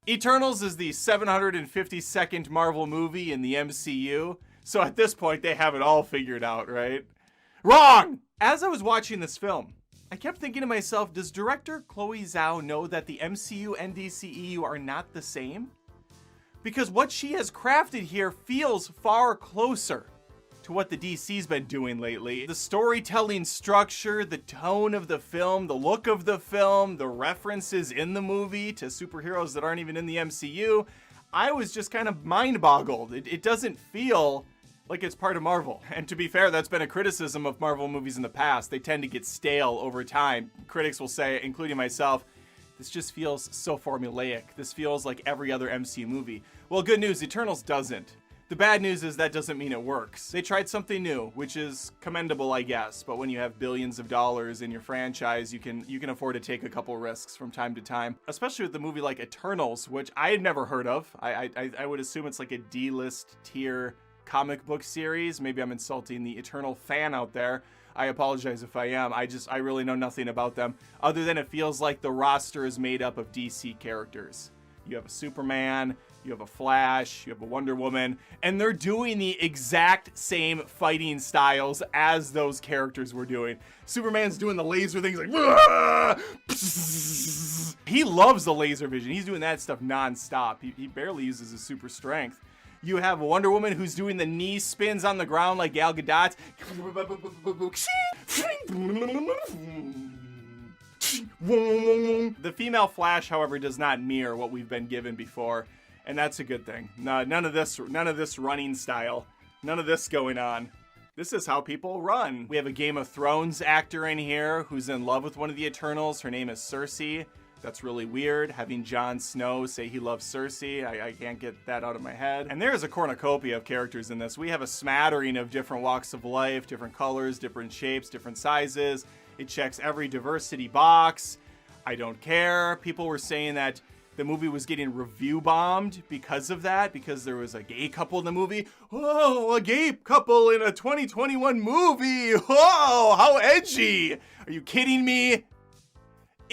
Eternals is the 752nd Marvel movie in the MCU, so at this point they have it all figured out, right? Wrong! As I was watching this film, I kept thinking to myself, does director Chloé Zhao know that the MCU and DCEU are not the same? Because what she has crafted here feels far closer to what the DC's been doing lately. The storytelling structure, the tone of the film, the look of the film, the references in the movie to superheroes that aren't even in the MCU, I was just kind of mind-boggled. It doesn't feel like it's part of Marvel. And to be fair, that's been a criticism of Marvel movies in the past. They tend to get stale over time. Critics will say, including myself, this just feels so formulaic. This feels like every other MCU movie. Well, good news, Eternals doesn't. The bad news is that doesn't mean it works. They tried something new, which is commendable, I guess. But when you have billions of dollars in your franchise, you can afford to take a couple risks from time to time. Especially with the movie like Eternals, which I had never heard of. I would assume it's like a D-list tier comic book series. Maybe I'm insulting the Eternal fan out there. I apologize if I am. I really know nothing about them, other than it feels like the roster is made up of DC characters. You have a Superman, you have a Flash, you have a Wonder Woman, and they're doing the exact same fighting styles as those characters were doing. Superman's doing the laser things like, he loves the laser vision. He's doing that stuff nonstop. He barely uses his super strength. You have a Wonder Woman who's doing the knee spins on the ground like Gal Gadot. The female Flash, however, does not mirror what we've been given before, and that's a good thing. None of this running style. None of this going on. This is how people run. We have a Game of Thrones actor in here who's in love with one of the Eternals. Her name is Cersei. That's really weird, having Jon Snow say he loves Cersei. I can't get that out of my head. And there's a cornucopia of characters in this. We have a smattering of different walks of life, different colors, different shapes, different sizes. It checks every diversity box. I don't care. People were saying that the movie was getting review bombed because of that, because there was a gay couple in the movie. Oh, a gay couple in a 2021 movie. Oh, how edgy. Are you kidding me?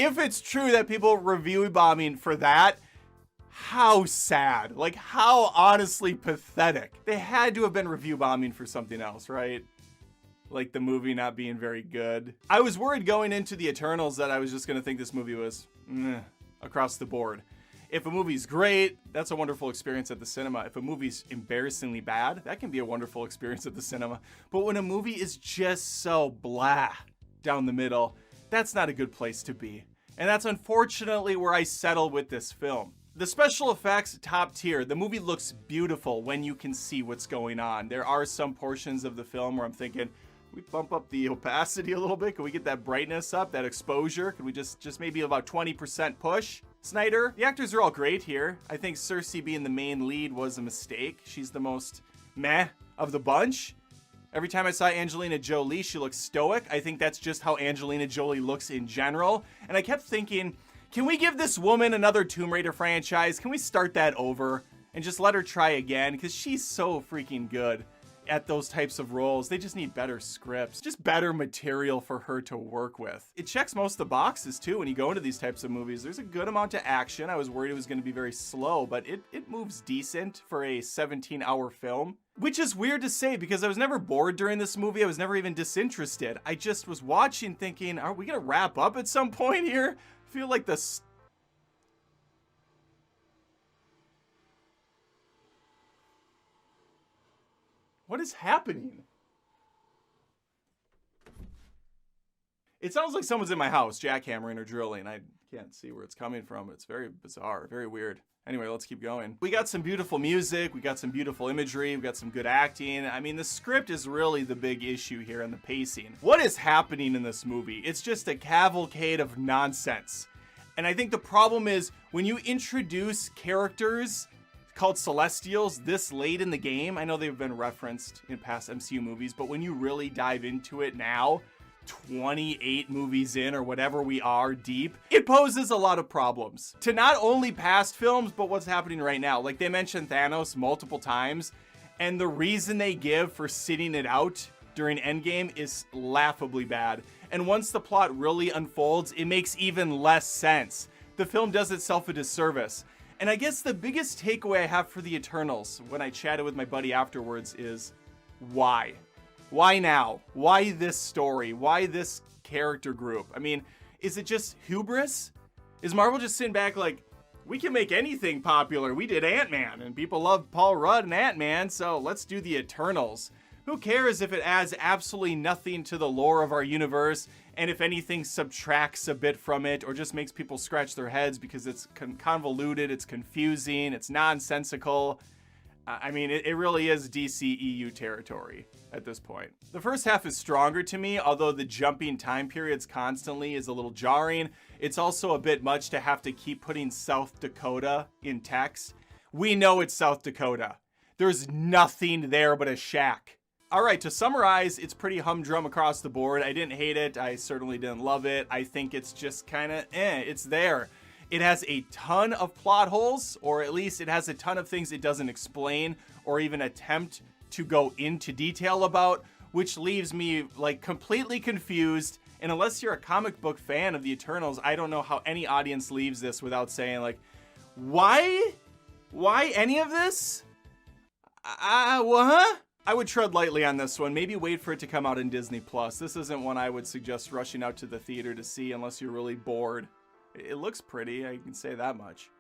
If it's true that people review bombing for that, how sad. Like, how honestly pathetic. They had to have been review bombing for something else, right? Like the movie not being very good. I was worried going into the Eternals that I was just going to think this movie was across the board. If a movie's great, that's a wonderful experience at the cinema. If a movie's embarrassingly bad, that can be a wonderful experience at the cinema. But when a movie is just so blah down the middle, that's not a good place to be. And that's unfortunately where I settle with this film. The special effects, top tier. The movie looks beautiful when you can see what's going on. There are some portions of the film where I'm thinking, can we bump up the opacity a little bit? Can we get that brightness up, that exposure? Can we just maybe about 20% push? Snyder, the actors are all great here. I think Cersei being the main lead was a mistake. She's the most meh of the bunch. Every time I saw Angelina Jolie, she looks stoic. I think that's just how Angelina Jolie looks in general. And I kept thinking, can we give this woman another Tomb Raider franchise? Can we start that over and just let her try again? Because she's so freaking good at those types of roles. They just need better scripts, just better material for her to work with. It checks most of the boxes too when you go into these types of movies. There's a good amount of action. I was worried it was going to be very slow, but it moves decent for a 17-hour film. Which is weird to say because I was never bored during this movie. I was never even disinterested. I just was watching thinking, are we going to wrap up at some point here? I feel like this. What is happening? It sounds like someone's in my house jackhammering or drilling. I can't see where it's coming from. It's very bizarre, very weird. Anyway, let's keep going. We got some beautiful music. We got some beautiful imagery. We got some good acting. I mean, the script is really the big issue here and the pacing. What is happening in this movie? It's just a cavalcade of nonsense. And I think the problem is when you introduce characters called Celestials this late in the game, I know they've been referenced in past MCU movies, but when you really dive into it now, 28 movies in or whatever we are deep, it poses a lot of problems to not only past films, but what's happening right now. Like they mentioned Thanos multiple times, and the reason they give for sitting it out during Endgame is laughably bad. And once the plot really unfolds, it makes even less sense. The film does itself a disservice. And I guess the biggest takeaway I have for the Eternals when I chatted with my buddy afterwards is why? Why now? Why this story? Why this character group? I mean, is it just hubris? Is Marvel just sitting back like, we can make anything popular. We did Ant-Man and people love Paul Rudd and Ant-Man, so let's do the Eternals. Who cares if it adds absolutely nothing to the lore of our universe, and if anything subtracts a bit from it, or just makes people scratch their heads because it's convoluted, it's confusing, it's nonsensical. I mean, it really is DCEU territory at this point. The first half is stronger to me, although the jumping time periods constantly is a little jarring. It's also a bit much to have to keep putting South Dakota in text. We know it's South Dakota. There's nothing there but a shack. All right, to summarize, it's pretty humdrum across the board. I didn't hate it. I certainly didn't love it. I think it's just kind of it's there. It has a ton of plot holes, or at least it has a ton of things it doesn't explain or even attempt to go into detail about, which leaves me like completely confused. And unless you're a comic book fan of the Eternals, I don't know how any audience leaves this without saying like, why? Why any of this? What? I would tread lightly on this one. Maybe wait for it to come out in Disney+. This isn't one I would suggest rushing out to the theater to see unless you're really bored. It looks pretty, I can say that much.